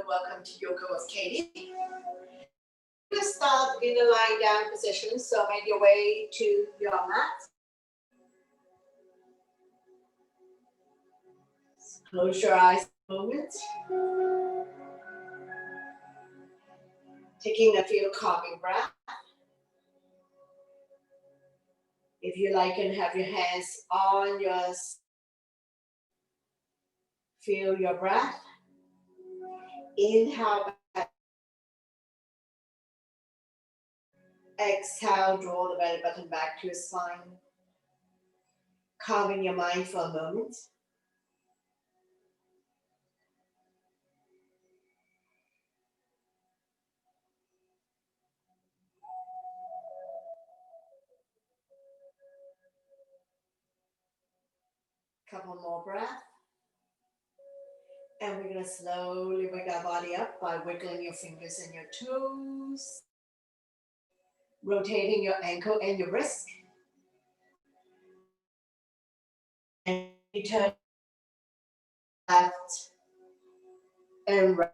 welcome to Yoga with Katie. We're going to start in a lying down position, so make your way to your mat. Close your eyes for a moment. Taking a few calming breaths. If you like, you can have your hands on your. Feel your breath. Inhale. Exhale, draw the belly button back to your spine. Calming your mind for a moment. Couple more breaths. And we're going to slowly wake our body up by wiggling your fingers and your toes. Rotating your ankle and your wrist. And you turn left and right.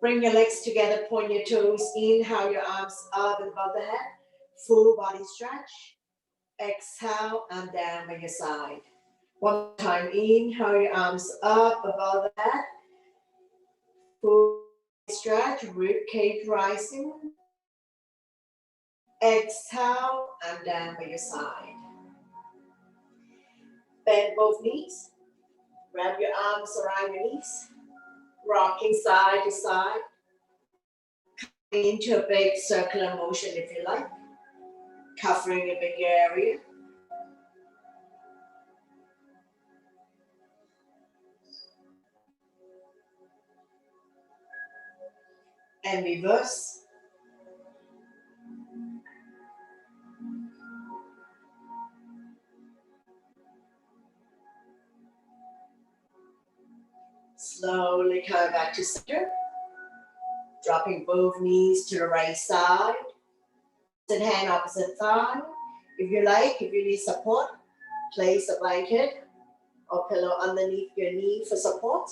Bring your legs together, point your toes, inhale your arms up and above the head. Full body stretch. Exhale and down by your side. One more time, inhale your arms up above the head. Full stretch, rib cage rising. Exhale and down by your side. Bend both knees. Wrap your arms around your knees. Rocking side to side. Into a big circular motion if you like. Covering a big area. And reverse. Slowly come back to center. Dropping both knees to the right side. Opposite hand, opposite thigh. If you like, if you need support, place a blanket or pillow underneath your knee for support.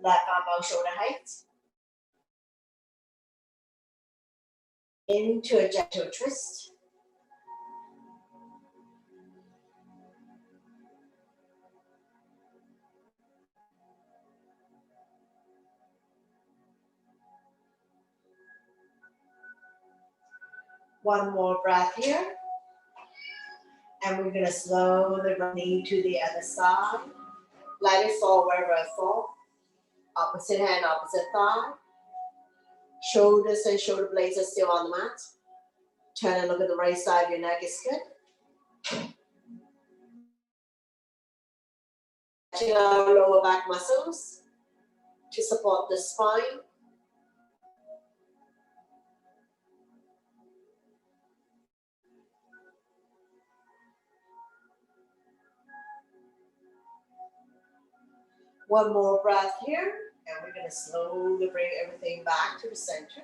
Left arm out shoulder height. Into a gentle twist. One more breath here. And we're going to slowly bring the knee to the other side. Let it fall wherever it falls. Opposite hand, opposite thigh. Shoulders and shoulder blades are still on the mat. Turn and look at the right side. Your neck is good. Stretching our lower back muscles to support the spine. One more breath here, and we're going to slowly bring everything back to the center.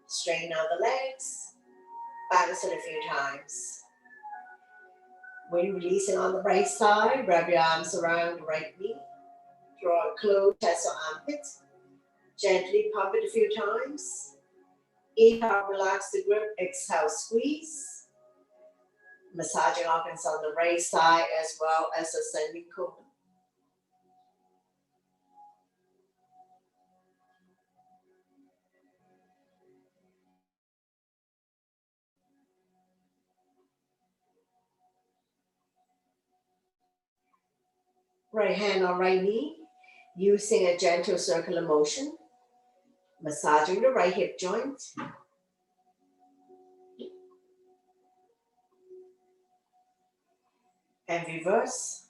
Straighten out the legs. Balance it a few times. When releasing on the right side, wrap your arms around the right knee. Draw it close, chest or armpit. Gently pump it a few times. Inhale, relax the grip. Exhale, squeeze. Massaging organs on the right side as well as ascending cobra. Right hand on right knee, using a gentle circular motion, massaging the right hip joint. And reverse.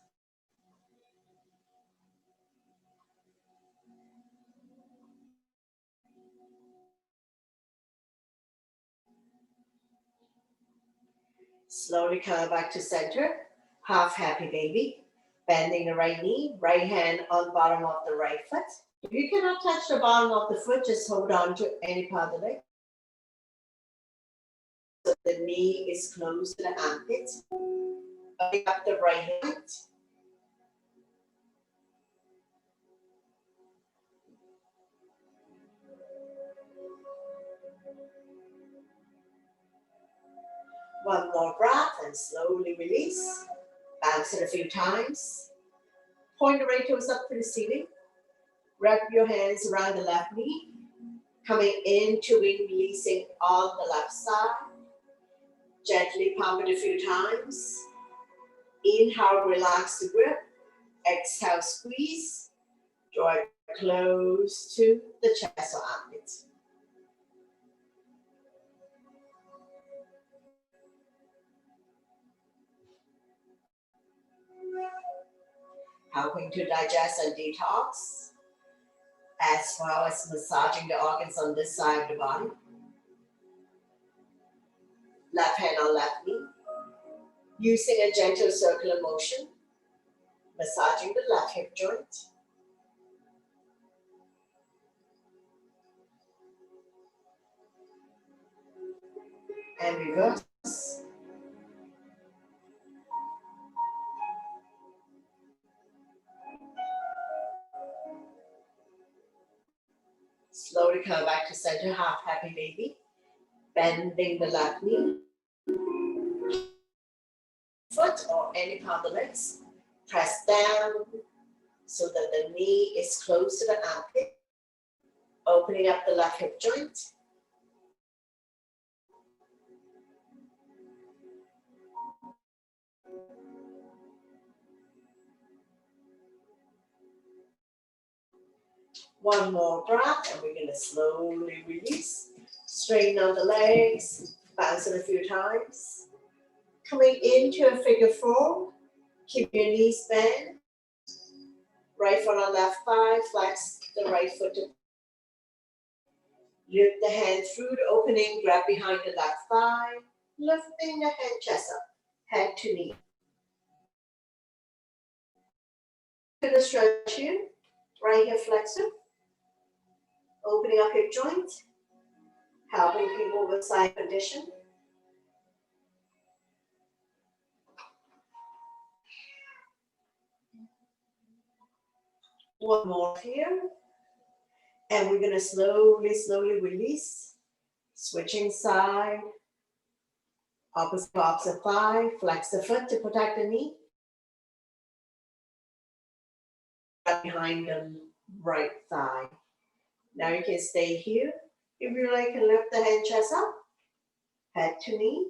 Slowly come back to center, half happy baby. Bending the right knee, right hand on bottom of the right foot. If you cannot touch the bottom of the foot, just hold on to any part of the leg. So the knee is close to the armpit. Bring up the right hand. One more breath and slowly release. Bounce it a few times. Point the right toes up to the ceiling. Wrap your hands around the left knee. Coming into it, releasing on the left side. Gently pump it a few times. Inhale, relax the grip. Exhale, squeeze. Draw it close to the chest or armpit. Helping to digest and detox, as well as massaging the organs on this side of the body. Left hand on left knee. Using a gentle circular motion, massaging the left hip joint. And reverse. Slowly come back to center, half happy baby. Bending the left knee. Foot or any part of the legs. Press down so that the knee is close to the armpit. Opening up the left hip joint. One more breath, and we're going to slowly release. Straighten out the legs, bounce it a few times. Coming into a figure four, keep your knees bent. Right foot on left thigh, flex the right foot to lift the hand through the opening, grab behind the left thigh, lifting the hand chest up, head to knee. To the stretch here, right hip flexor, opening up hip joint, helping people with side condition. One more here. And we're going to slowly release. Switching side. Opposite thigh. Flex the foot to protect the knee. Behind the right thigh. Now you can stay here. If you like, you can lift the hand chest up. Head to knee.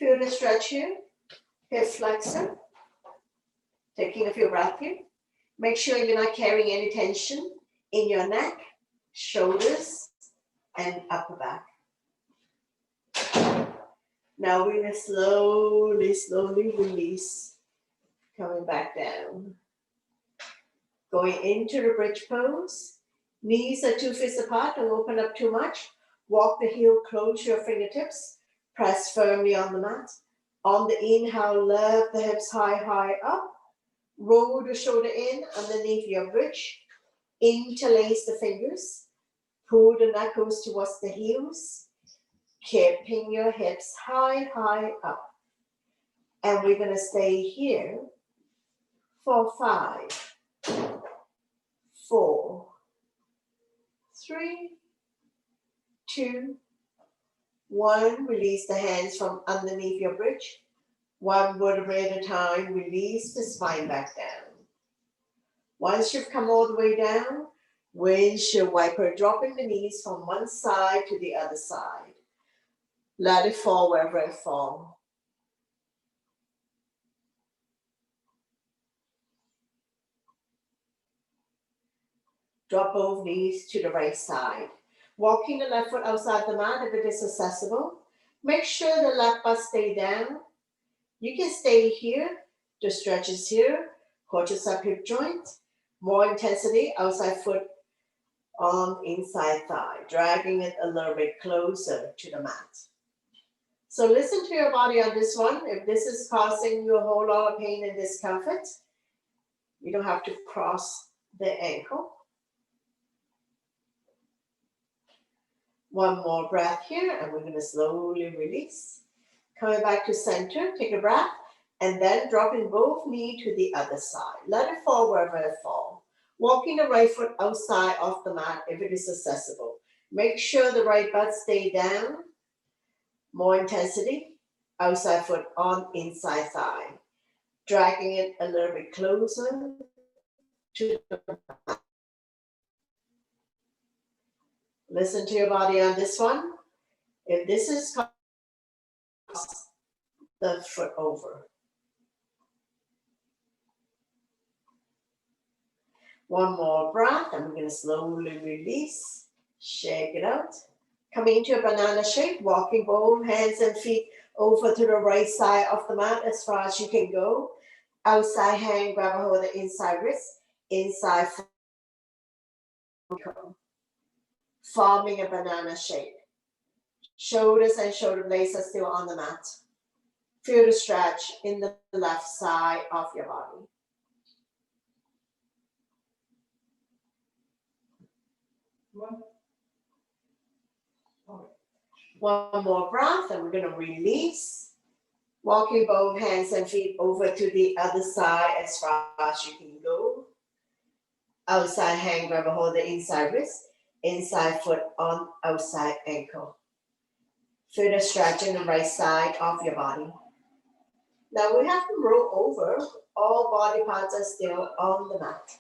Feel the stretch here. Hip flexor. Taking a few breaths here. Make sure you're not carrying any tension in your neck, shoulders, and upper back. Now we're going to slowly release. Coming back down. Going into the bridge pose. Knees are 2 fists apart, don't open up too much. Walk the heel close to your fingertips. Press firmly on the mat. On the inhale, lift the hips high up. Roll the shoulder in underneath your bridge. Interlace the fingers. Pull the knuckles towards the heels. Keeping your hips high up. And we're going to stay here for 5, 4, 3, 2, 1. Release the hands from underneath your bridge. One vertebrae at a time, release the spine back down. Once you've come all the way down, windshield wiper, dropping the knees from one side to the other side. Let it fall wherever it falls. Drop both knees to the right side. Walking the left foot outside the mat if it is accessible. Make sure the left butt stay down. You can stay here. The stretch is here. Quadricep hip joint. More intensity, outside foot on inside thigh. Dragging it a little bit closer to the mat. So listen to your body on this one. If this is causing you a whole lot of pain and discomfort, you don't have to cross the ankle. One more breath here, and we're going to slowly release. Coming back to center, take a breath, and then dropping both knees to the other side. Let it fall wherever it falls. Walking the right foot outside of the mat if it is accessible. Make sure the right butt stay down. More intensity. outside foot on inside thigh. Dragging it a little bit closer to the mat. Listen to your body on this one. If this is the foot over. One more breath, and we're going to slowly release, shake it out. Coming into a banana shape, walking both hands and feet over to the right side of the mat as far as you can go. Outside hand, grab a hold of the inside wrist, inside foot, forming a banana shape. Shoulders and shoulder blades are still on the mat. Feel the stretch in the left side of your body. One more breath, and we're going to release. Walking both hands and feet over to the other side as far as you can go. Outside hand, grab a hold of the inside wrist, inside foot on outside ankle. Feel the stretch in the right side of your body. Now we have to roll over. All body parts are still on the mat.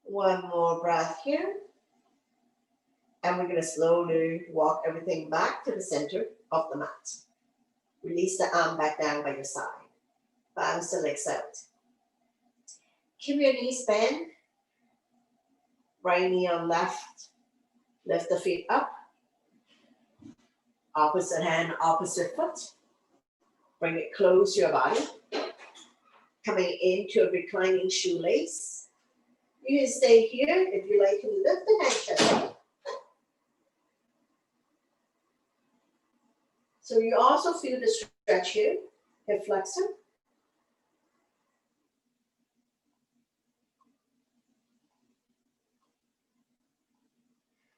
One more breath here. And we're going to slowly walk everything back to the center of the mat. Release the arm back down by your side. Bounce the legs out. Keep your knees bent. Right knee on left. Lift the feet up. Opposite hand, opposite foot. Bring it close to your body. Coming into a reclining shoelace. You can stay here. If you like to lift the hand chest up. So you also feel the stretch here, hip flexor.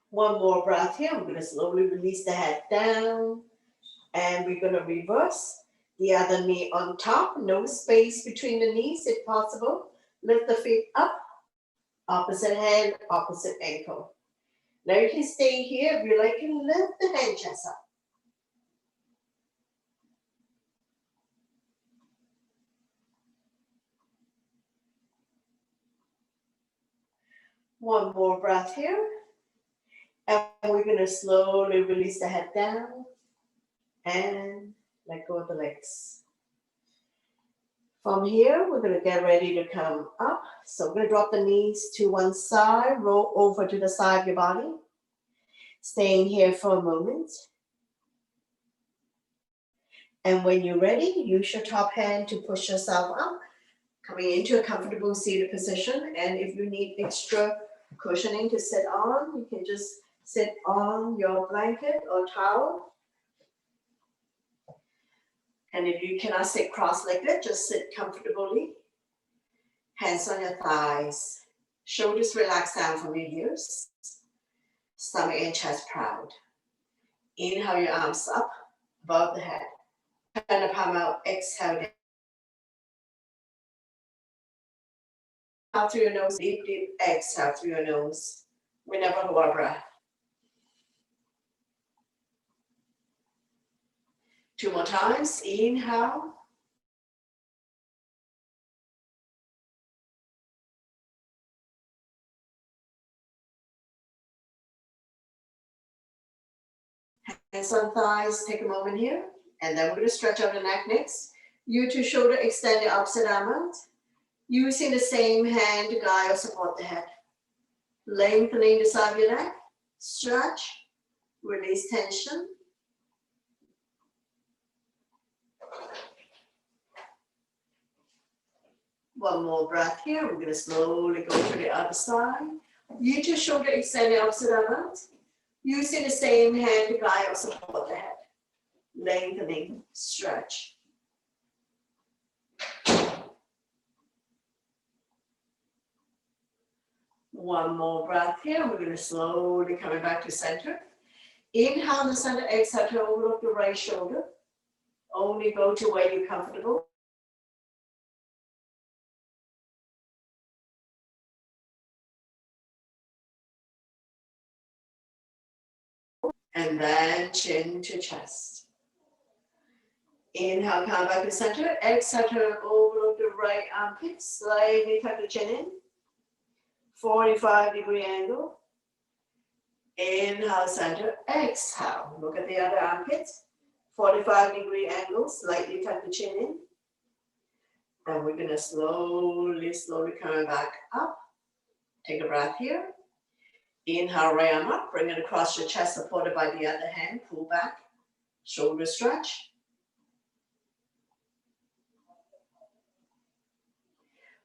One more breath here. We're going to slowly release the head down. And we're going to reverse. The other knee on top. No space between the knees if possible. Lift the feet up. Opposite hand, opposite ankle. Now you can stay here. If you like, you can lift the hand chest up. One more breath here. And we're going to slowly release the head down and let go of the legs. From here, we're going to get ready to come up. So we're going to drop the knees to one side, roll over to the side of your body. Staying here for a moment. And when you're ready, use your top hand to push yourself up, coming into a comfortable seated position. And if you need extra cushioning to sit on, you can just sit on your blanket or towel. And if you cannot sit cross-legged, just sit comfortably. Hands on your thighs. Shoulders relax down from your ears. Stomach and chest proud. Inhale your arms up above the head. Turn the palm out, exhale down. Out through your nose, deep, deep exhale through your nose. We never hold our breath. 2 more times. Inhale. Hands on thighs. Take a moment here. And then we're going to stretch out the neck next. You to shoulder, extend the opposite arm out. Using the same hand to guide or support the head. Lengthening the side of your neck. Stretch. Release tension. One more breath here. We're going to slowly go to the other side. You to shoulder, extend the opposite arm out. Using the same hand to guide or support the head. Lengthening, stretch. One more breath here. We're going to slowly coming back to center. Inhale the center, exhale to overlook the right shoulder. Only go to where you're comfortable. And then chin to chest. Inhale, come back to center. Exhale, turn over the right armpit. Slightly tuck the chin in. 45-degree angle. Inhale, center. Exhale. Look at the other armpit. 45-degree angle. Slightly tuck the chin in. And we're going to slowly come back up. Take a breath here. Inhale, right arm up. Bring it across your chest, supported by the other hand. Pull back. Shoulder stretch.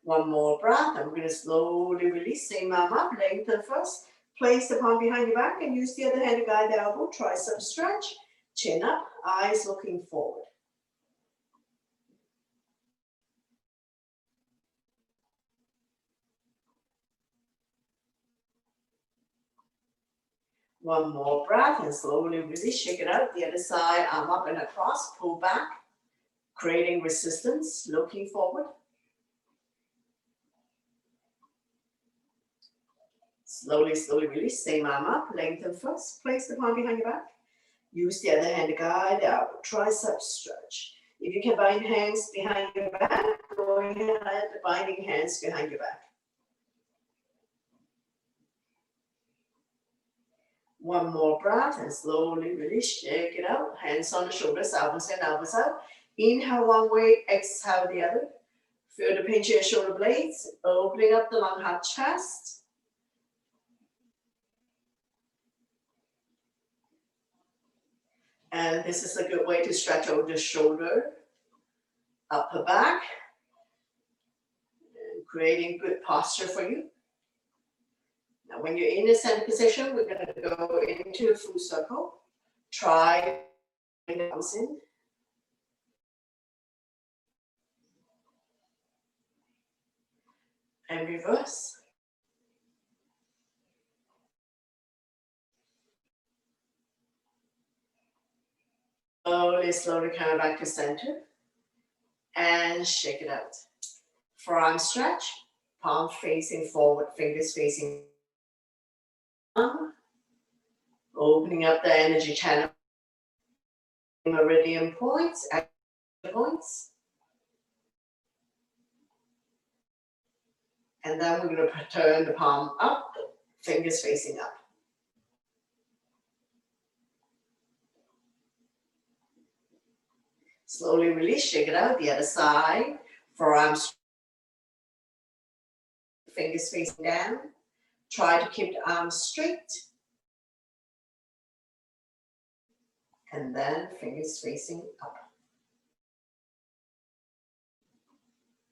One more breath. And we're going to slowly release. Same arm up. Lengthen first. Place the palm behind your back and use the other hand to guide the elbow. Tricep stretch. Chin up. Eyes looking forward. One more breath and slowly release. Shake it out. The other side, arm up and across. Pull back. Creating resistance. Looking forward. Slowly release. Same arm up. Lengthen first. Place the palm behind your back. Use the other hand to guide the elbow. Tricep stretch. If you can bind hands behind your back, go ahead binding hands behind your back. One more breath and slowly release. Shake it out. Hands on the shoulders, elbows in, elbows out. Inhale one way, exhale the other. Feel the pinch of your shoulder blades. Opening up the long heart chest. And this is a good way to stretch over the shoulder, upper back, and creating good posture for you. Now, when you're in the center position, we're going to go into a full circle. Try the arms in. And reverse. Slowly come back to center. And shake it out. Forearm stretch. Palm facing forward, fingers facing opening up the energy channel. Meridian points, points. And then we're going to turn the palm up, fingers facing up. Slowly release, shake it out, the other side. Forearms, fingers facing down. Try to keep the arms straight. And then fingers facing up.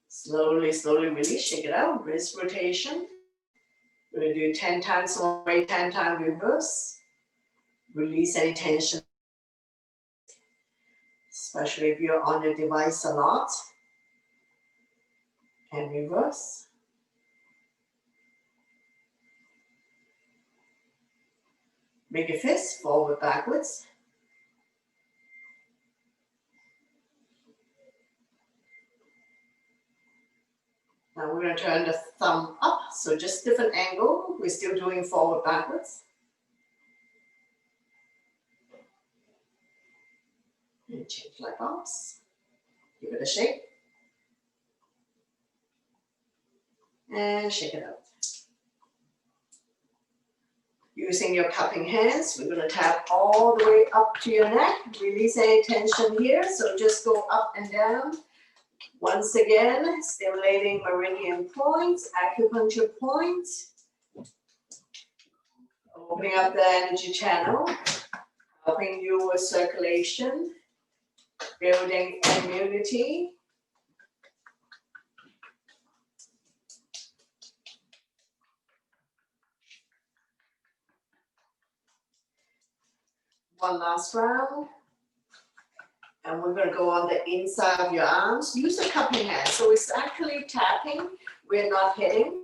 Slowly release, shake it out. Wrist rotation. We're going to do 10 times one way, 10 times reverse. Release any tension, especially if you're on your device a lot. And reverse. Make a fist, forward, backwards. Now we're going to turn the thumb up, so just different angle. We're still doing forward, backwards. And change like box. Give it a shake. And shake it out. Using your cupping hands, we're going to tap all the way up to your neck. Release any tension here, so just go up and down. Once again, stimulating meridian points, acupuncture points. Opening up the energy channel, helping you with circulation, building immunity. One last round. And we're going to go on the inside of your arms. Use a cupping hand. So it's actually tapping. We're not hitting.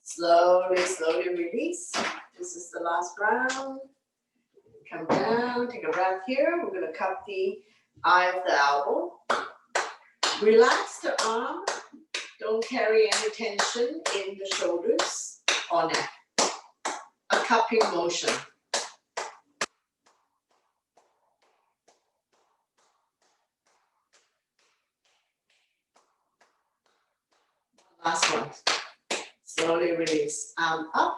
Slowly release. This is the last round. Come down, take a breath here. We're going to cup the eye of the elbow. Relax the arm. Don't carry any tension in the shoulders or neck. A cupping motion. Last one. Slowly release. Arm up.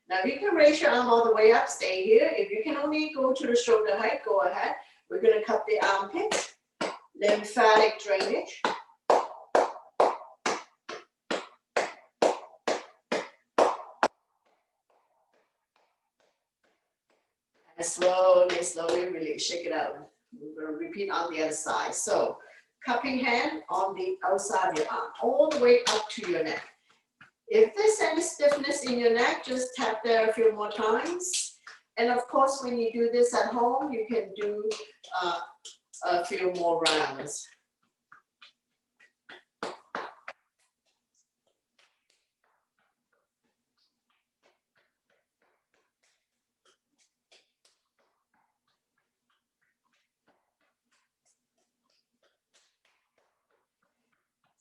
Now you can raise your arm all the way up. Stay here. If you can only go to the shoulder height, go ahead. We're going to cup the armpit. Lymphatic drainage. And slowly, slowly release. Shake it out. We're going to repeat on the other side. So, cupping hand on the outside of your arm, all the way up to your neck. If there's any stiffness in your neck, just tap there a few more times. And of course, when you do this at home, you can do a few more rounds.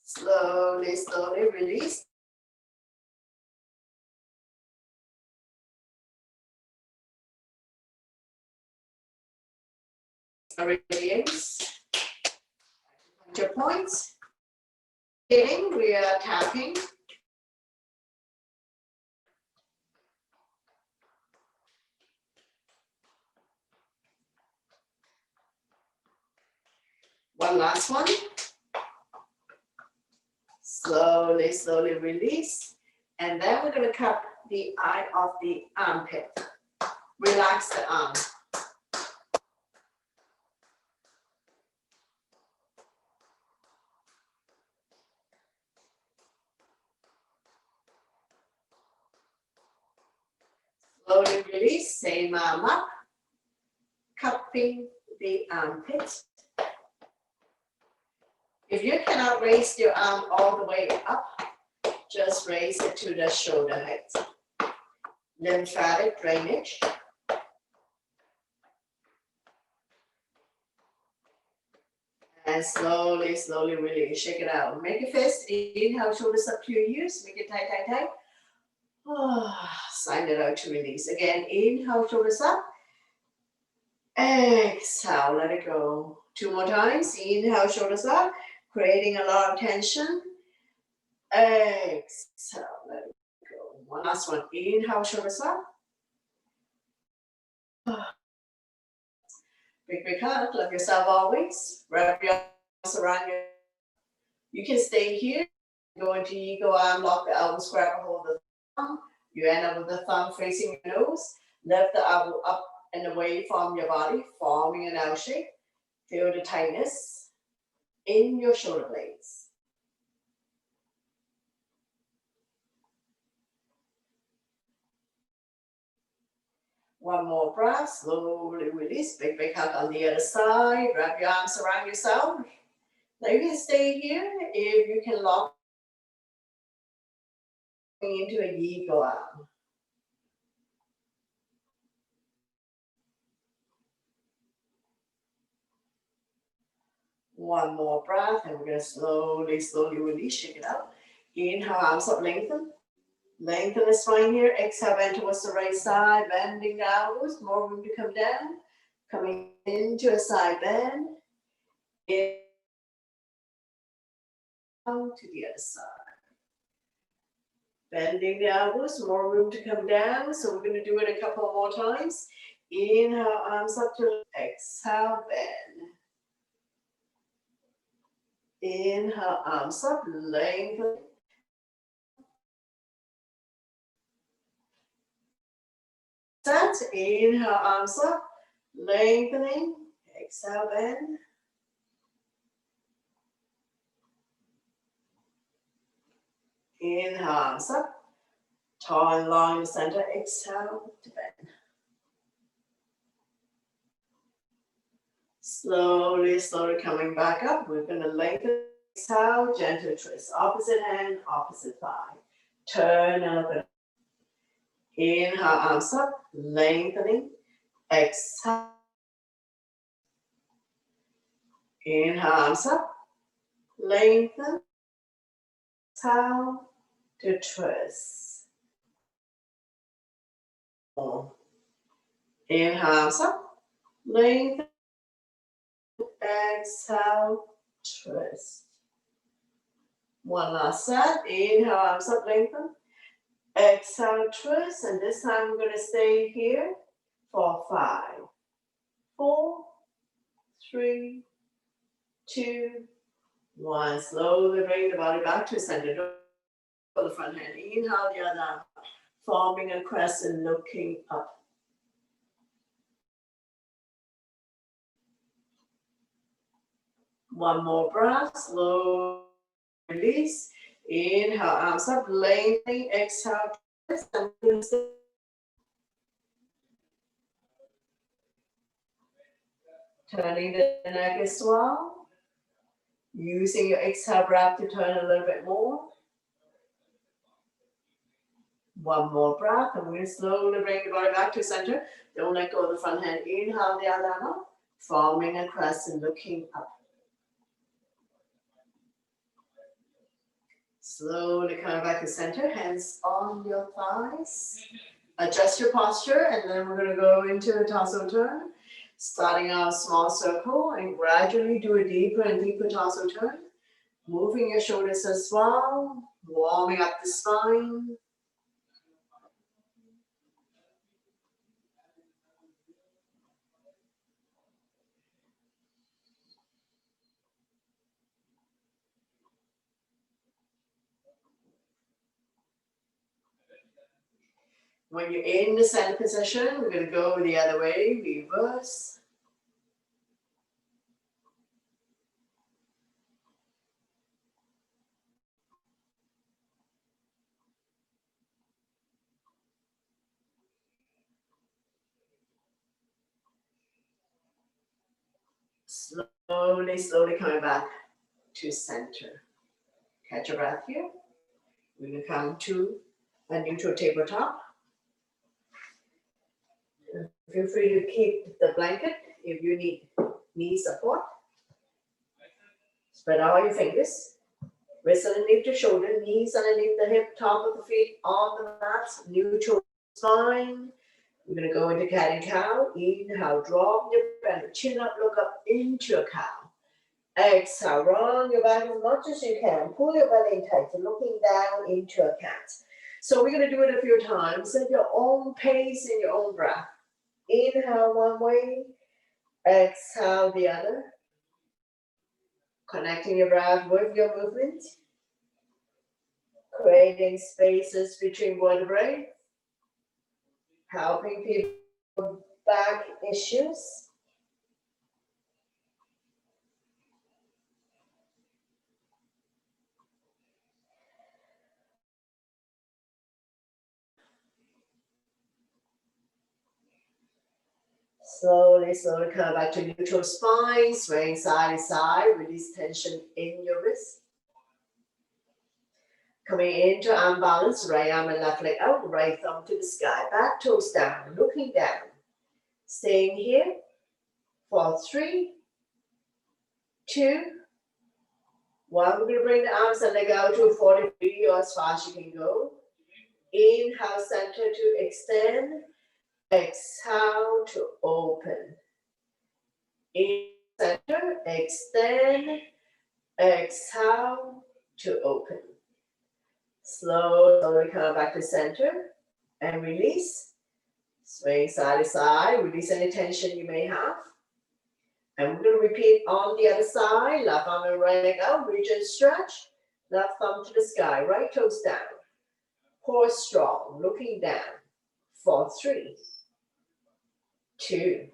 Slowly, slowly release. Release. Your points. Hitting, we are tapping. One last one. Slowly, slowly release. And then we're going to cup the eye of the armpit. Relax the arm. Slowly release, same arm up. Cupping the armpit. If you cannot raise your arm all the way up, just raise it to the shoulder height. Lymphatic drainage. And slowly, slowly release. Shake it out. Make a fist. Inhale, shoulders up to your ears. Make it tight, tight, tight. Oh, sign it out to release. Again, inhale, shoulders up. Exhale, let it go. Two more times. Inhale, shoulders up. Creating a lot of tension. Exhale, let it go. One last one. Inhale, shoulders up. Big, big hug. Love yourself always. Wrap your arms around you. You can stay here. Go into ego arm, lock the elbows, grab a hold of the thumb. You end up with the thumb facing your nose. Lift the elbow up and away from your body, forming an L shape. Feel the tightness in your shoulder blades. One more breath, slowly release. Big, big hug on the other side. Wrap your arms around yourself. Now you can stay here if you can lock into a ego arm. One more breath, and we're going to slowly, slowly release. Shake it out. Inhale, arms up, lengthen. Lengthen the spine here. Exhale, bend towards the right side. Bending the elbows. More room to come down. Coming into a side bend. In to the other side. Bending the elbows. More room to come down. So we're going to do it a couple more times. Inhale, arms up to exhale, bend. Inhale, arms up, lengthen. Set. Inhale, arms up, lengthening. Exhale, bend. Inhale, arms up. Tall and long in the center. Exhale to bend. Slowly, slowly coming back up. We're going to lengthen. Exhale, gentle twist. Opposite hand, opposite thigh. Turn and open. Inhale, arms up, lengthening. Exhale. Inhale, arms up. Lengthen. Exhale to twist. Inhale, arms up. Lengthen. Exhale, twist. One last set. Inhale, arms up, lengthen. Exhale, twist. And this time we're going to stay here for 5, 4, 3, 2, 1. Slowly bring the body back to center. For the front hand. Inhale, the other. Forming a crescent, looking up. One more breath. Slow release. Inhale, arms up, lengthening. Exhale, twist. Turning the neck as well. Using your exhale breath to turn a little bit more. One more breath, and we're going to slowly bring the body back to center. Don't let go of the front hand. Inhale, the other arm up, forming a crescent, looking up. Slowly come back to center, hands on your thighs. Adjust your posture, and then we're going to go into a torso turn. Starting our small circle, and gradually do a deeper and deeper torso turn. Moving your shoulders as well, warming up the spine. When you're in the center position, we're going to go the other way, reverse. Slowly, slowly coming back to center. Catch your breath here. We're going to come to a neutral tabletop. Feel free to keep the blanket if you need knee support. Spread out your fingers. Wrists underneath the shoulder, knees underneath the hip, top of the feet on the mat, neutral spine. We're going to go into cat and cow. Inhale, drop your belly, chin up, look up into a cow. Exhale, round your back as much as you can. Pull your belly in tight, looking down into a cat. So we're going to do it a few times at your own pace and your own breath. Inhale one way, exhale the other. Connecting your breath with your movement. Creating spaces between vertebrae. Helping people with back issues. Slowly, slowly come back to neutral spine, swaying side to side, release tension in your wrist. Coming into unbalance, right arm and left leg out, right thumb to the sky, back toes down, looking down. Staying here for 3, 2, 1. We're going to bring the arms and leg out to 40 degrees or as far as you can go. Inhale, center to extend. Exhale to open. In center, extend. Exhale to open. Slowly come back to center and release. Swing side to side, release any tension you may have. And we're going to repeat on the other side. Left arm and right leg out, reach and stretch. Left thumb to the sky, right toes down. Core strong, looking down. For 3, 2,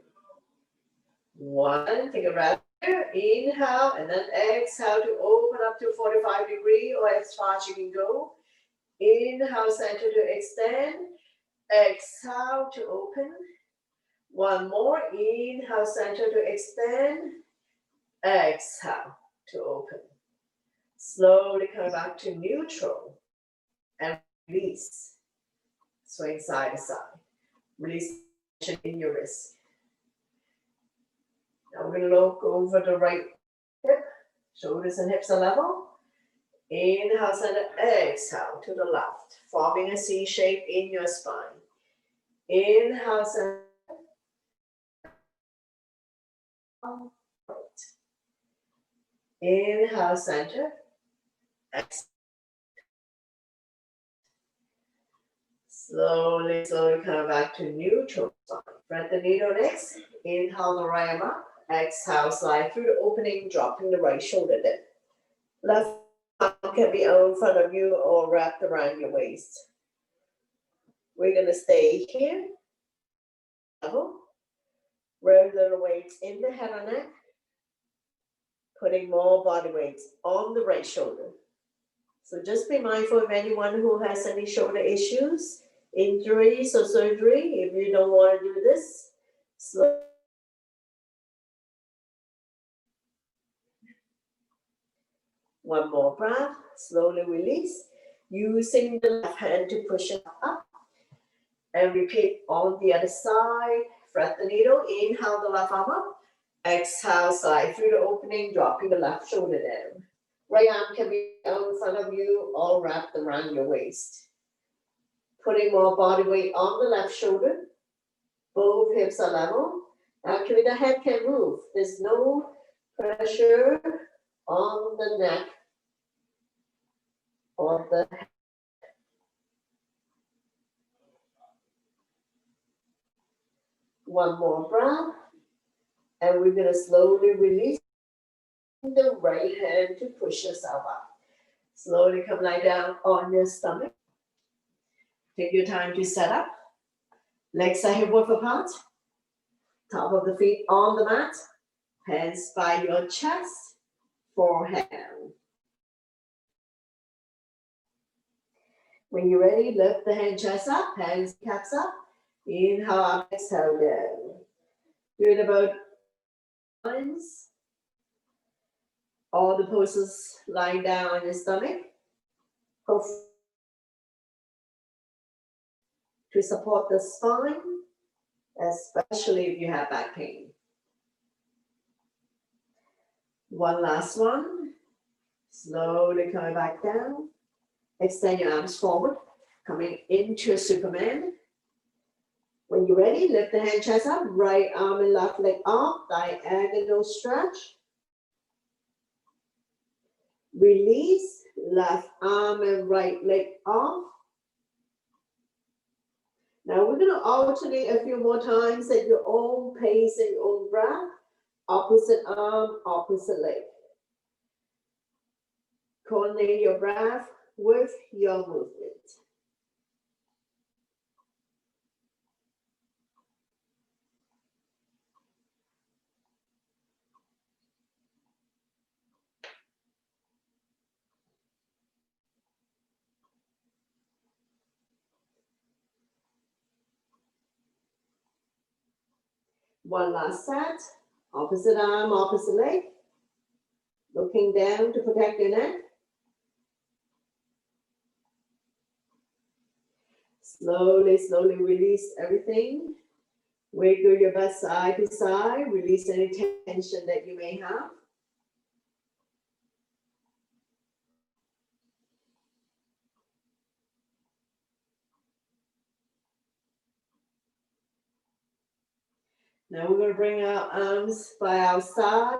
1. Take a breath here. Inhale and then exhale to open up to 45 degrees or as far as you can go. Inhale, center to extend. Exhale to open. One more. Inhale, center to extend. Exhale to open. Slowly come back to neutral and release. Swing side to side. Release tension in your wrist. Now we're going to look over the right Shoulders and hips are level. Inhale, center, exhale to the left, forming a C shape in your spine. Inhale, center, right. Inhale, center, exhale. Slowly, slowly come back to neutral spine. Thread the needle next. Inhale the right arm up. Exhale, slide through the opening, dropping the right shoulder down. Left arm can be out in front of you or wrapped around your waist. We're going to stay here. Level. Regular weights in the head and neck. Putting more body weights on the right shoulder. So just be mindful of anyone who has any shoulder issues, injuries or surgery. If you don't want to do this, slow. One more breath, slowly release. Using the left hand to push it up. And repeat on the other side. Thread the needle, inhale the left arm up. Exhale, slide through the opening, dropping the left shoulder down. Right arm can be out in front of you or wrapped around your waist. Putting more body weight on the left shoulder. Both hips are level. Actually, the head can move. There's no pressure on the neck or the head. One more breath. And we're going to slowly release the right hand to push yourself up. Slowly come lie down on your stomach. Take your time to set up. Legs are hip width apart. Top of the feet on the mat. Hands by your chest. Forehead. When you're ready, lift the hand chest up. Hands caps up. Inhale up, exhale down. Do it about times. All the poses lying down on your stomach. To support the spine, especially if you have back pain. One last one. Slowly coming back down. Extend your arms forward, coming into a Superman. When you're ready, lift the hand chest up, right arm and left leg up, diagonal stretch. Release, left arm and right leg off. Now we're going to alternate a few more times at your own pace and your own breath. Opposite arm, opposite leg. Coordinate your breath with your movement. One last set. Opposite arm, opposite leg. Looking down to protect your neck. Slowly, slowly release everything. Wiggle your butt side to side. Release any tension that you may have. Now we're going to bring our arms by our side.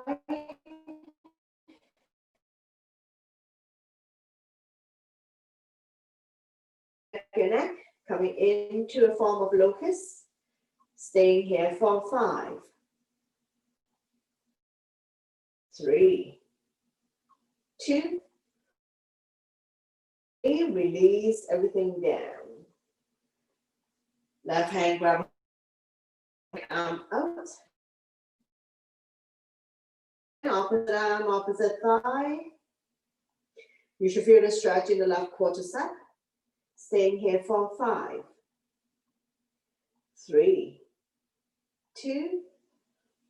Your neck, coming into a form of locust. Staying here for 5, 3, 2, release everything down. Left hand grab arm out. Opposite arm, opposite thigh. You should feel the stretch in the left quadricep. Staying here for 5, 3, 2,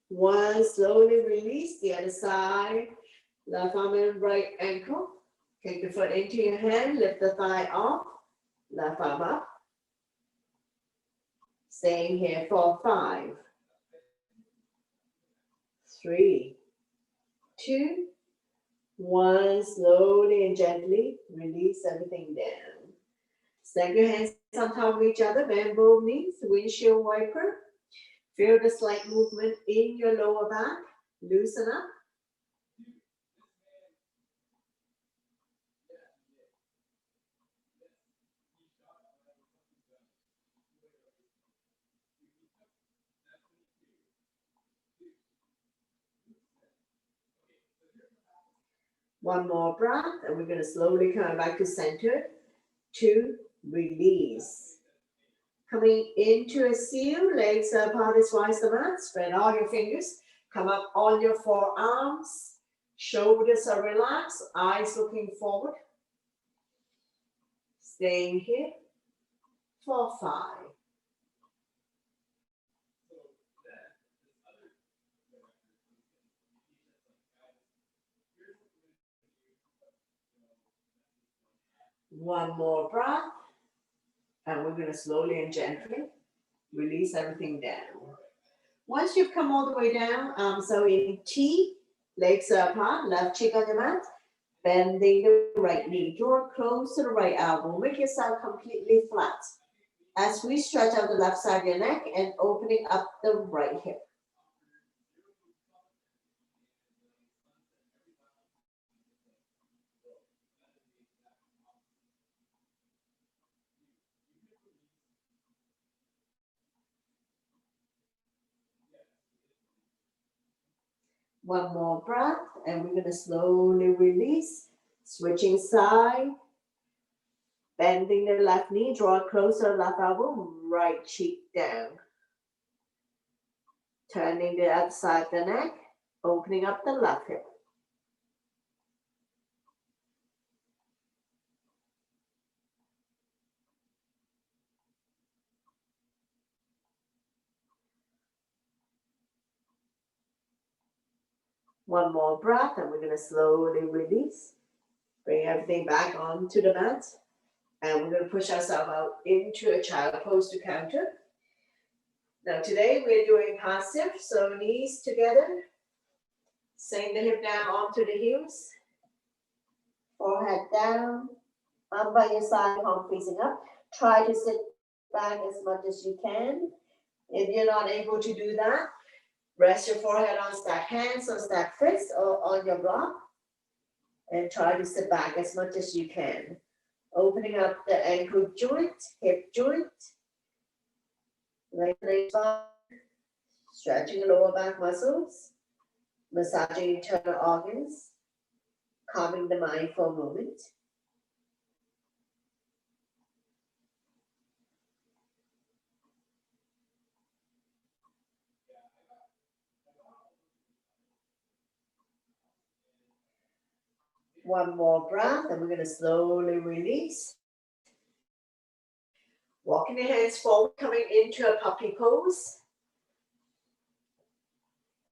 1. Slowly release the other side. Left arm and right ankle. Take the foot into your hand. Lift the thigh off. Left arm up. Staying here for 5, 3, 2, One, slowly and gently release everything down. Stack your hands on top of each other, bend both knees, windshield wiper. Feel the slight movement in your lower back. Loosen up. One more breath, and we're going to slowly come back to center. 2, release. Coming into a seal, legs apart as wide as the mat. Spread all your fingers. Come up on your forearms. Shoulders are relaxed. Eyes looking forward. Staying here for 5. One more breath. And we're going to slowly and gently release everything down. Once you've come all the way down, so in T, legs are apart, left cheek on your mat, bending the right knee, draw close to the right elbow, make yourself completely flat. As we stretch out the left side of your neck and opening up the right hip. One more breath, and we're going to slowly release, switching side, bending the left knee, draw closer left elbow, right cheek down. Turning the other side of the neck, opening up the left hip. One more breath, and we're going to slowly release. Bring everything back onto the mat. And we're going to push ourselves out into a child pose to counter. Now today we're doing passive, so knees together. Sink the hip down onto the heels. Forehead down. Arm by your side, palm facing up. Try to sit back as much as you can. If you're not able to do that, rest your forehead on stacked hands or stacked fists or on your block. And try to sit back as much as you can. Opening up the ankle joint, hip joint. Lengthening spine. Stretching the lower back muscles. Massaging internal organs. Calming the mind for a moment. One more breath, and we're going to slowly release. Walking the hands forward, coming into a puppy pose.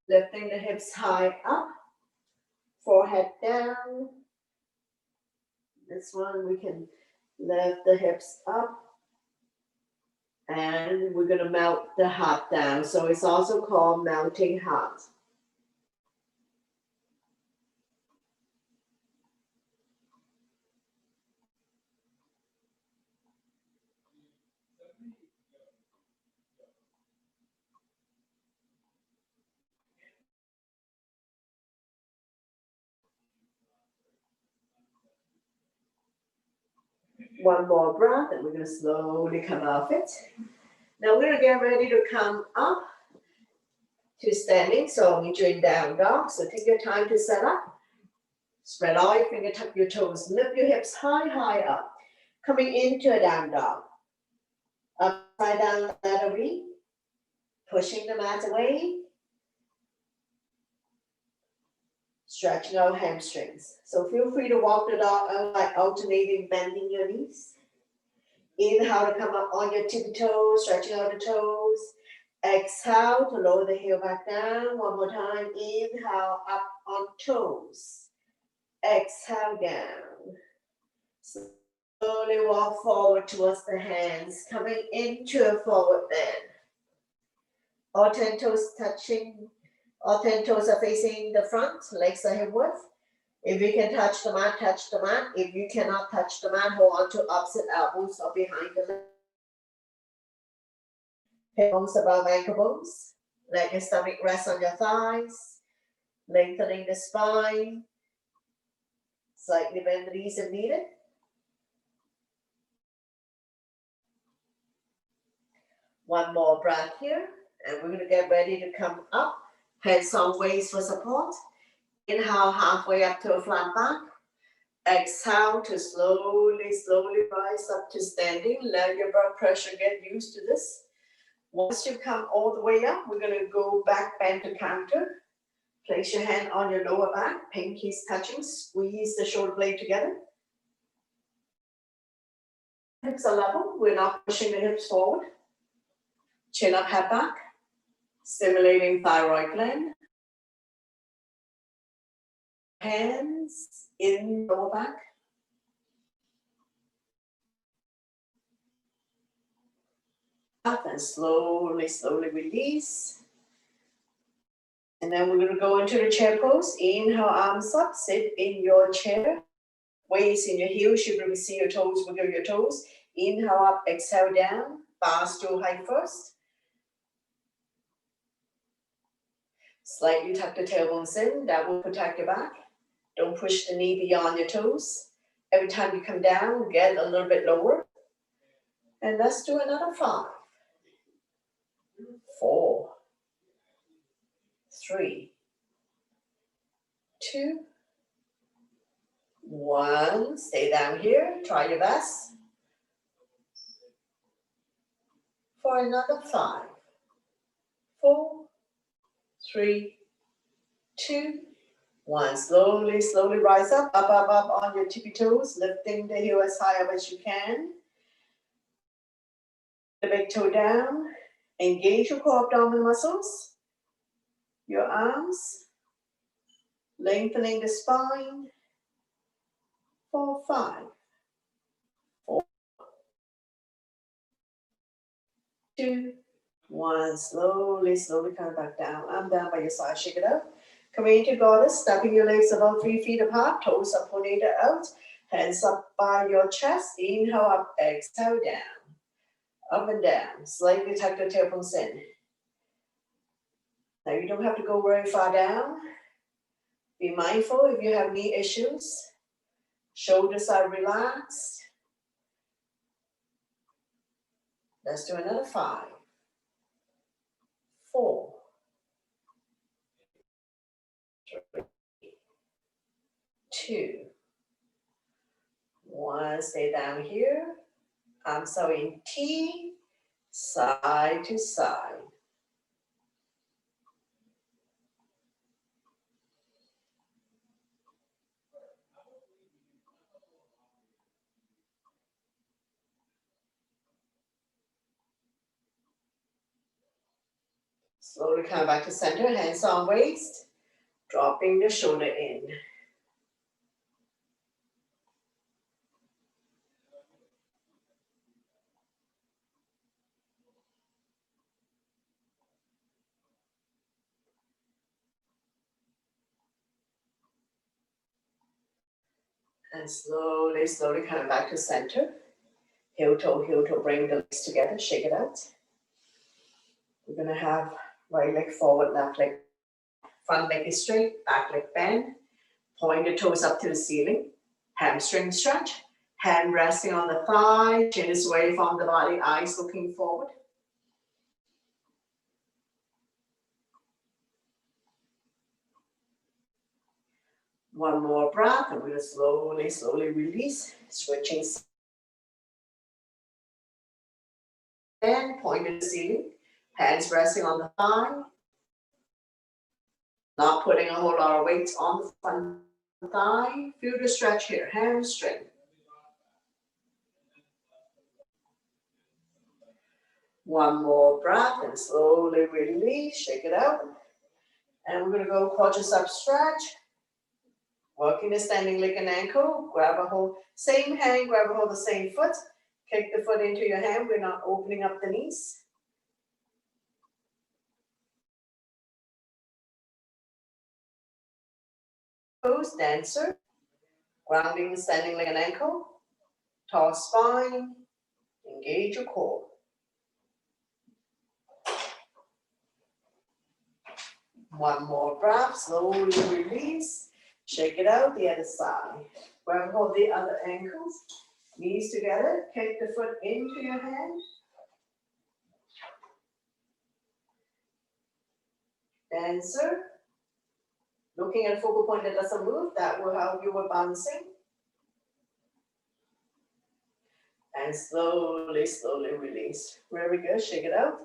Lifting the hips high up, forehead down. This one we can lift the hips up. And we're going to melt the heart down. So it's also called melting heart. One more breath, and we're going to slowly come off it. Now we're going to get ready to come up to standing. So I'll meet you in down dog. So take your time to set up. Spread all your fingers, tuck your toes, lift your hips high, high up. Coming into a down dog. Upside down ladder V. Pushing the mat away. Stretching our hamstrings. So feel free to walk the dog out by alternating, bending your knees. Inhale to come up on your tippy toes, stretching out the toes. Exhale to lower the heel back down. One more time. Inhale up on toes. Exhale down. Slowly walk forward towards the hands, coming into a forward bend. All 10 toes touching. All 10 toes are facing the front, legs are hip width. If you can touch the mat, touch the mat. If you cannot touch the mat, hold on to opposite elbows or behind the leg. Hip bones above ankle bones. Let your stomach rest on your thighs. Lengthening the spine. Slightly bend the knees if needed. One more breath here. And we're going to get ready to come up. Hands on waist for support. Inhale halfway up to a flat back. Exhale to slowly rise up to standing. Let your blood pressure get used to this. Once you come all the way up, we're going to go back bend to counter. Place your hand on your lower back. Pinkies touching. Squeeze the shoulder blade together. Hips are level. We're not pushing the hips forward. Chin up, head back. Stimulating thyroid gland. Hands in lower back. Up and slowly release. And then we're going to go into the chair pose. Inhale, arms up, sit in your chair. Waist in your heels, you will see your toes, wiggle your toes. Inhale up, exhale down. Bar stool height first. Slightly tuck the tailbones in, that will protect your back. Don't push the knee beyond your toes. Every time you come down, get a little bit lower. And let's do another 5, 4, 3, 2, 1. Stay down here, try your best. For another 5, 4, 3, 2, 1. Slowly rise up on your tippy toes, lifting the heel as high up as you can. The big toe down. Engage your core abdominal muscles. Your arms. Lengthening the spine. 4, 5, 4, 2, 1. Slowly come back down. Arm down by your side. Shake it up. Come into goddess. Stepping your legs about 3 feet apart. Toes up, tornado out. Hands up by your chest. Inhale up. Exhale down. Up and down. Slightly tuck the tailbones in. Now you don't have to go very far down. Be mindful if you have knee issues. Shoulders are relaxed. Let's do another 5, 4, 3, 2, 1. Stay down here. Arms are in T, side to side. Slowly come back to center, hands on waist, dropping the shoulder in. And slowly come back to center. Heel toe, bring the legs together, shake it out. We're gonna have right leg forward, left leg, front leg is straight, back leg bend. Point the toes up to the ceiling. Hamstring stretch. Hand resting on the thigh, chin is away from the body, eyes looking forward. One more breath, and we're gonna slowly release, switching. And point to the ceiling, hands resting on the thigh. Not putting a whole lot of weight on the front thigh. Feel the stretch here, hamstring. One more breath and slowly release, shake it out. And we're gonna go quadricep stretch. Working the standing leg and ankle, grab a hold, same hand, grab a hold of the same foot. Kick the foot into your hand, we're not opening up the knees. pose, dancer, grounding, standing like an ankle, tall spine, engage your core. One more breath, slowly release, shake it out the other side. Grab hold the other ankles, knees together, kick the foot into your hand. Dancer, looking at a focal point that doesn't move, that will help you with balancing. And slowly, slowly release. Very good, shake it out.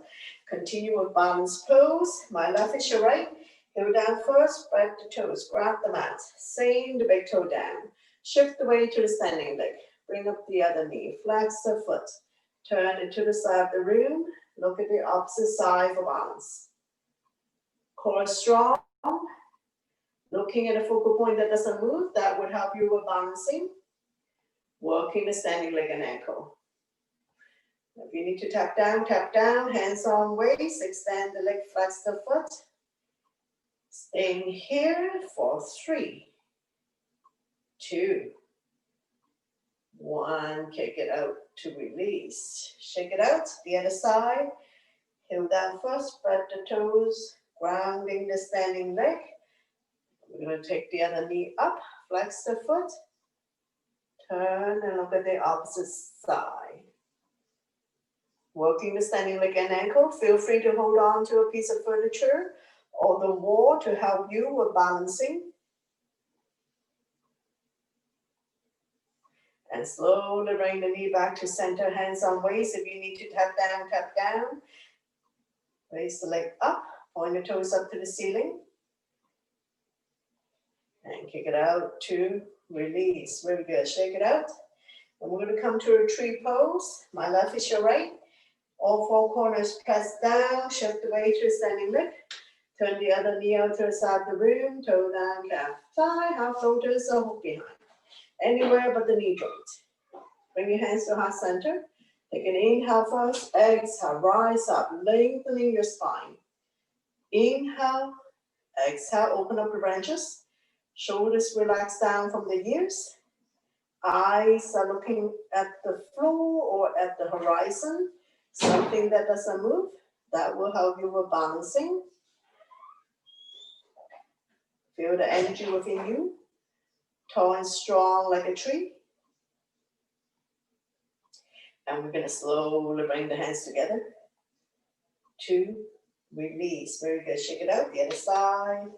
Continue with balance pose. My left is your right. Heel down first, spread the toes, grab the mat. Same, the big toe down. Shift the weight to the standing leg. Bring up the other knee, flex the foot. Turn it to the side of the room. Look at the opposite side for balance. Core strong. Looking at a focal point that doesn't move, that would help you with balancing. Working the standing leg and ankle. If you need to tap down, hands on waist, extend the leg, flex the foot. Staying here for 3, 2, 1. Kick it out to release. Shake it out, the other side. Heel down first, spread the toes, grounding the standing leg. We're going to take the other knee up, flex the foot. Turn and look at the opposite side. Working the standing leg and ankle. Feel free to hold on to a piece of furniture or the wall to help you with balancing. And slowly bring the knee back to center, hands on waist. If you need to tap down, tap down. Raise the leg up, point the toes up to the ceiling. And kick it out to release. Very good. Shake it out. And we're going to come to a tree pose. My left is your right. All 4 corners press down. Shift the weight to standing leg. Turn the other knee out to the side of the room. Toe down, calf thigh, half lotus or hook behind. Anywhere but the knee joint. Bring your hands to heart center. Take an inhale first. Exhale. Rise up. Lengthening your spine. Inhale. Exhale. Open up the branches. Shoulders relax down from the ears. Eyes are looking at the floor or at the horizon. Something that doesn't move. That will help you with balancing. Feel the energy within you. Tall and strong like a tree. And we're going to slowly bring the hands together. 2, release. Very good. Shake it out. The other side.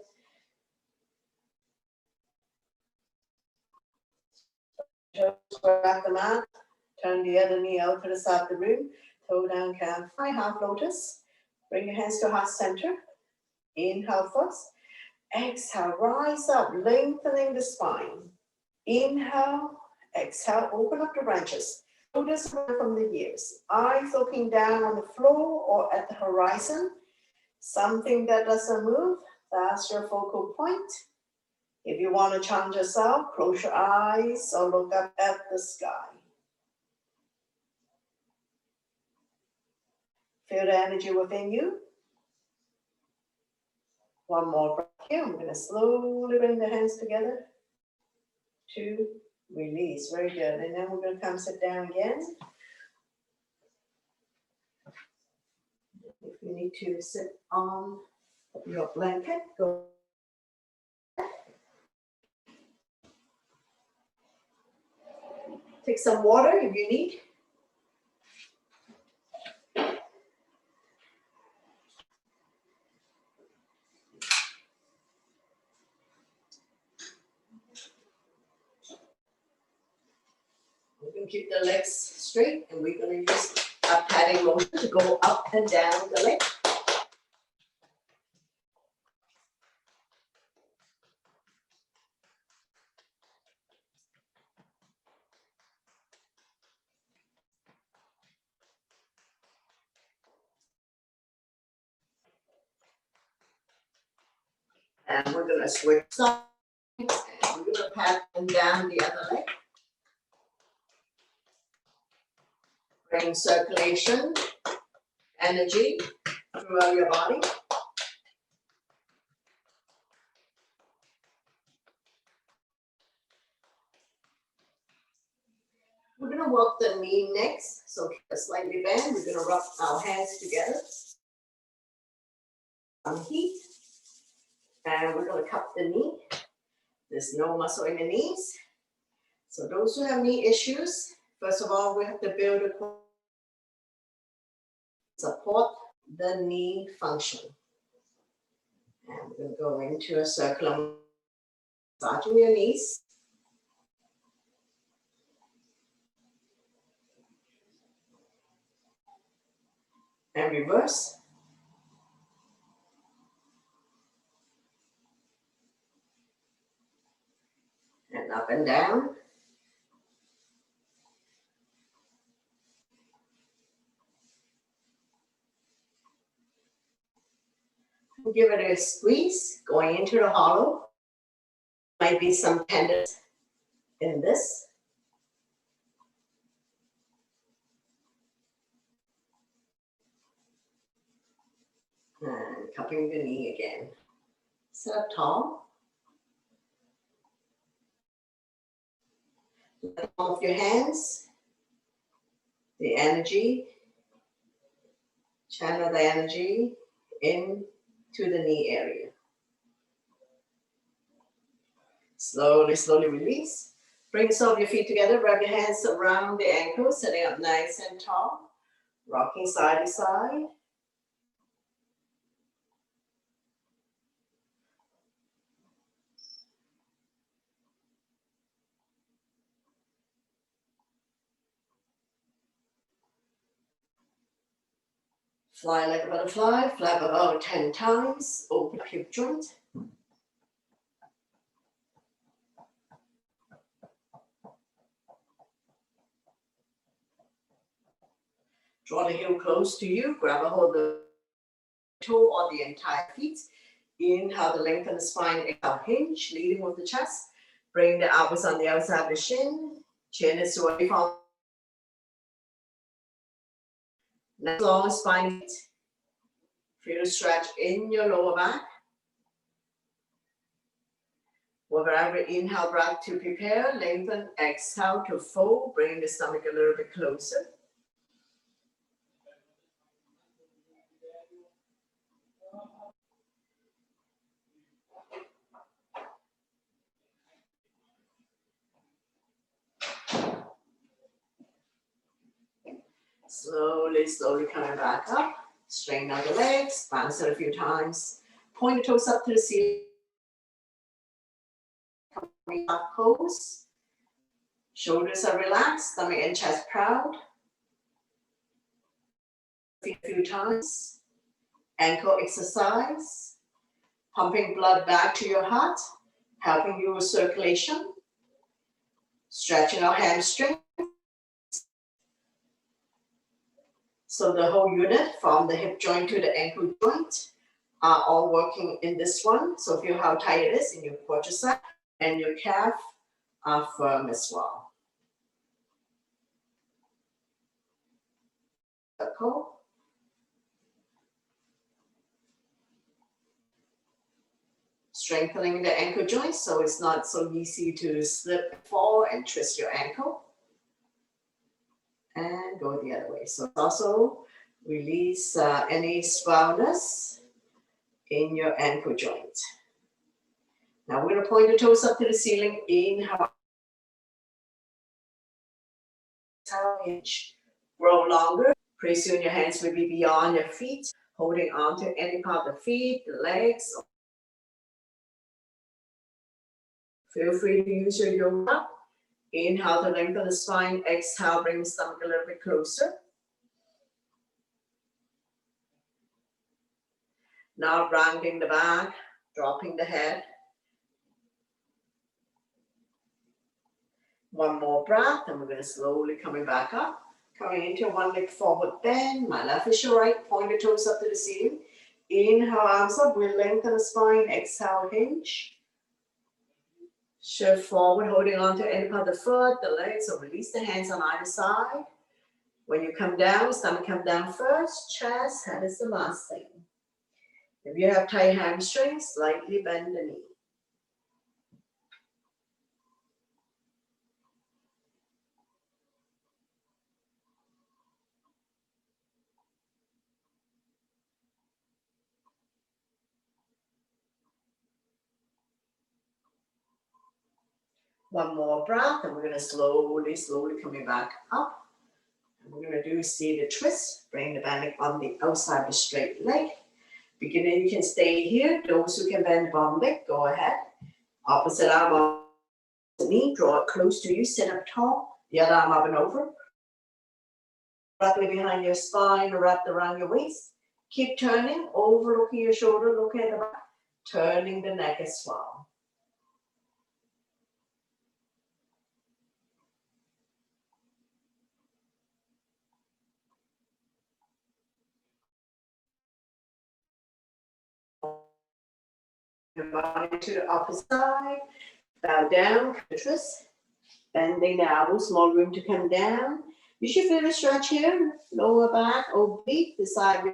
Grab the mat, turn the other knee out to the side of the room, toe down, calf high, half lotus. Bring your hands to heart center. Inhale first. Exhale, rise up, lengthening the spine. Inhale, exhale, open up the branches. Shoulders from the ears. Eyes looking down on the floor or at the horizon. Something that doesn't move, that's your focal point. If you want to challenge yourself, close your eyes or look up at the sky. Feel the energy within you. One more breath here. We're going to slowly bring the hands together. 2, release. Very good. And then we're going to come sit down again. If you need to sit on your blanket, go. Take some water if you need. We're going to keep the legs straight and we're going to use a padding motion to go up and down the leg. And we're going to switch sides. We're going to pat down the other leg. Bring circulation, energy throughout your body. going to work the knee next. So keep it slightly bent. We're going to rub our hands together. Some heat. And we're going to cup the knee. There's no muscle in the knees. So those who have knee issues, first of all, we have to build a support the knee function. And we're going to go into a circular massaging your knees. And reverse. And up and down. Give it a squeeze going into the hollow. Might be some tenderness in this. And cupping the knee again. Sit up tall. Let the palm of your hands, the energy, channel the energy into the knee area. Slowly, slowly release. Bring the sole of your feet together. Wrap your hands around the ankles, sitting up nice and tall. Rocking side to side. Fly like a butterfly, flap about 10 times, open up hip joint. Draw the heel close to you, grab a hold of the toe or the entire feet. Inhale to lengthen the spine, exhale, hinge, leading with the chest. Bring the elbows on the outside of the shin. Chin is away from. Nice long spine. Feel the stretch in your lower back. With every inhale breath to prepare, lengthen, exhale to fold, bring the stomach a little bit closer. Slowly, slowly coming back up. Straighten out the legs, bounce it a few times. Point the toes up to the ceiling. Coming up pose. Shoulders are relaxed, stomach and chest proud. A few times. Ankle exercise. Pumping blood back to your heart, helping you with circulation. Stretching our hamstring. So the whole unit from the hip joint to the ankle joint are all working in this one. So feel how tight it is in your quadricep and your calf are firm as well. Circle. Strengthening the ankle joint so it's not so easy to slip, fall, and twist your ankle. And go the other way. So also release any swellness in your ankle joint. Now we're going to point the toes up to the ceiling. Inhale. Hinge. Grow longer. Pretty soon your hands will be beyond your feet, holding on to any part of the feet, the legs. Feel free to use your yoga. Inhale to lengthen the spine. Exhale, bring the stomach a little bit closer. Now rounding the back, dropping the head. One more breath, and we're going to slowly coming back up. Coming into one leg forward bend. My left is your right. Point the toes up to the ceiling. Inhale, arms up. We'll lengthen the spine. Exhale, hinge. Shift forward, holding on to any part of the foot, the legs, so release the hands on either side. When you come down, stomach come down first, chest, head is the last thing. If you have tight hamstrings, slightly bend the knee. One more breath, and we're going to slowly coming back up. And we're going to do seated twist. Bring the belly on the outside of the straight leg. Beginner, you can stay here. Those who can bend the bottom leg, go ahead. Opposite arm on the knee, draw it close to you, sit up tall. The other arm up and over. Directly behind your spine, wrapped around your waist. Keep turning, overlooking your shoulder, look at the back, turning the neck as well. Your body to the opposite side, bow down, twist, bending the elbows, small room to come down. You should feel a stretch here, lower back, oblique, the side.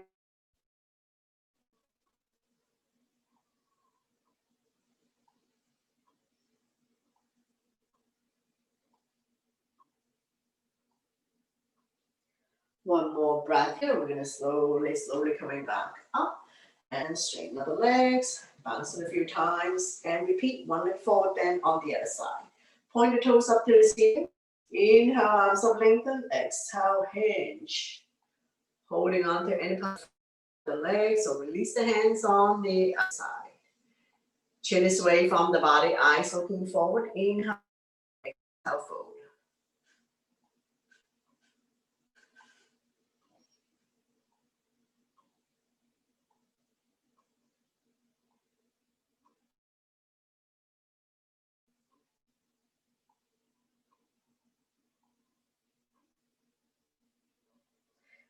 One more breath here. We're going to slowly coming back up and straighten up the legs, bounce it a few times, and repeat. One leg forward, then on the other side. Point the toes up to the ceiling. Inhale, arms up, lengthen. Exhale, hinge. Holding on to any part of the legs, so release the hands on the outside. Chin is away from the body, eyes looking forward. Inhale, exhale, fold.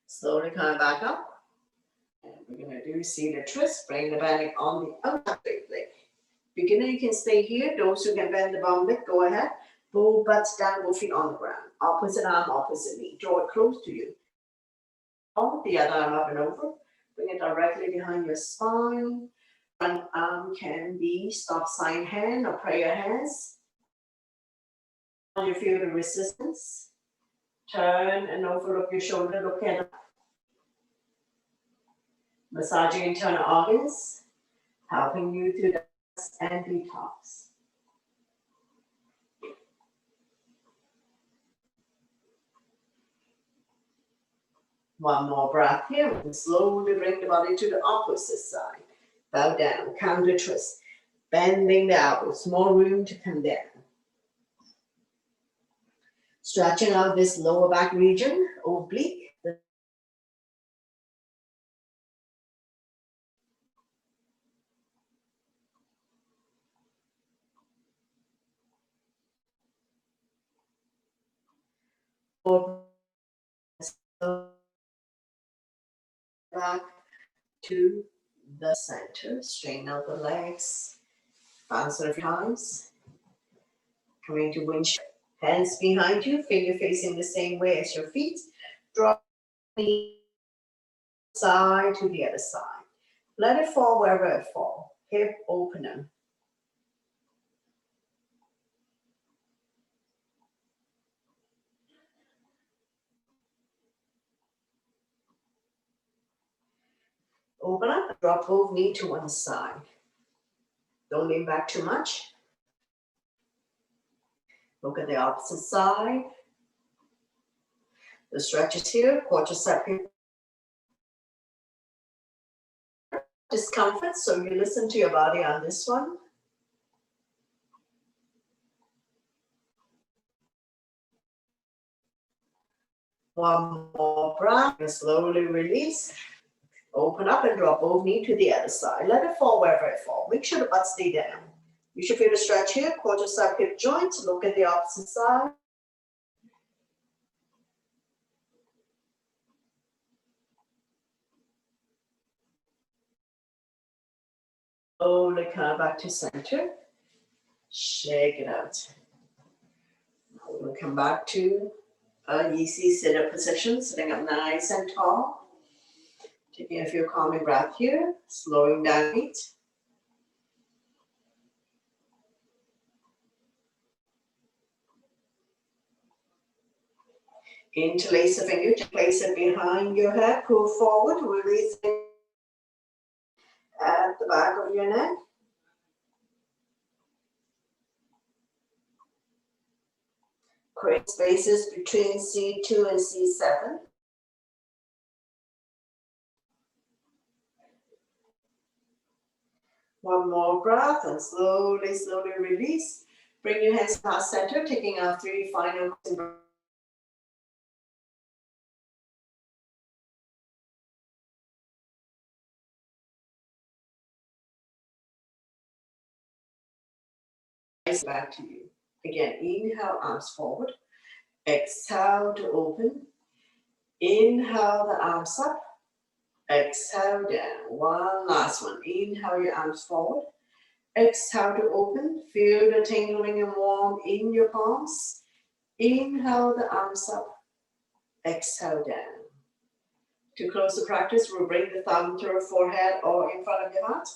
Slowly coming back up. And we're going to do seated twist. Bring the belly on the outside leg. Beginner, you can stay here. Those who can bend the bottom leg, go ahead. Both butts down, both feet on the ground. Opposite arm, opposite knee. Draw it close to you. Hold the other arm up and over. Bring it directly behind your spine. One arm can be stop sign hand or prayer hands. You feel the resistance. Turn and overlook your shoulder. Look at it. Massaging internal organs, helping you to detox and detox. One more breath here. And slowly bring the body to the opposite side. Bow down, counter twist. Bending the elbows, more room to come down. Stretching out this lower back region, oblique. Back to the center, straighten out the legs, bounce it a few times. Coming to windshield, hands behind you, finger facing the same way as your feet. Drop the side to the other side. Let it fall wherever it falls. Hip opener. Open up, drop both knees to one side. Don't lean back too much. Look at the opposite side. The stretch is here, quadricep here. Discomfort, so you listen to your body on this one. One more breath, and slowly release. Open up and drop both knees to the other side. Let it fall wherever it falls. Make sure the butt stay down. You should feel the stretch here, quadricep hip joints. Look at the opposite side. Slowly come back to center. Shake it out. Now we're going to come back to a easy sit-up position, sitting up nice and tall. Taking a few calming breaths here, slowing down feet. Interlace the finger, place it behind your head, pull forward, releasing at the back of your neck. Create spaces between C2 and C7. One more breath and slowly, slowly release. Bring your hands to heart center, taking our 3 final breaths. Back to you. Again, inhale, arms forward. Exhale to open. Inhale the arms up. Exhale down. One last one. Inhale your arms forward. Exhale to open. Feel the tingling and warm in your palms. Inhale the arms up. Exhale down. To close the practice, we'll bring the thumb to your forehead or in front of your heart.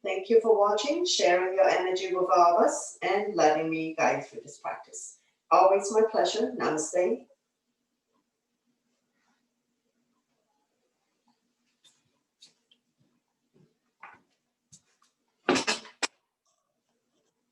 Thank you for watching, sharing your energy with all of us, and letting me guide you through this practice. Always my pleasure. Namaste.